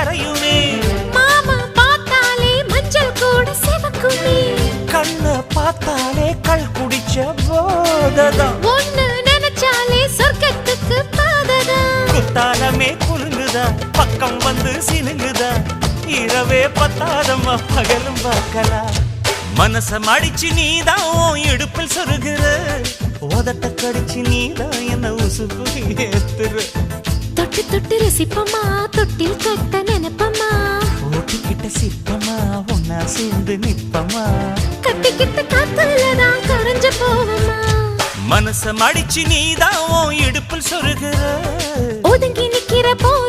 கரையுமே. மாமா பார்த்தாலே மஞ்சள் கூட சிவக்குமே. கண்ண பார்த்தாலே கள் குடிச்ச போததான். ஒண்ணு நினைச்சாலே சொர்க்கத்துக்கு பாததா. குத்தாலமே குலுங்குதா பக்கம் வந்து சினுங்குதா. இரவே பத்தாதம்மா பகலும் பார்க்கலாம். மனச மடிச்சு நீதான் இடுப்பில் சொருகிற. உதட்ட கடிச்சு நீதான் என்ன உசுப்பு ஏத்துற. தொட்டு தொட்டு ரசிப்பமா தொட்டில் கட்ட நினைப்பமா. ஓட்டிக்கிட்ட சிற்பமா ஒன்னா சேர்ந்து நிப்பமா. கட்டிக்கிட்ட காத்துலதான் கரைஞ்ச போவமா. மனச மடிச்சு நீதான் இடுப்பில் சொருகிற. ஒதுங்கி நிக்கிற போ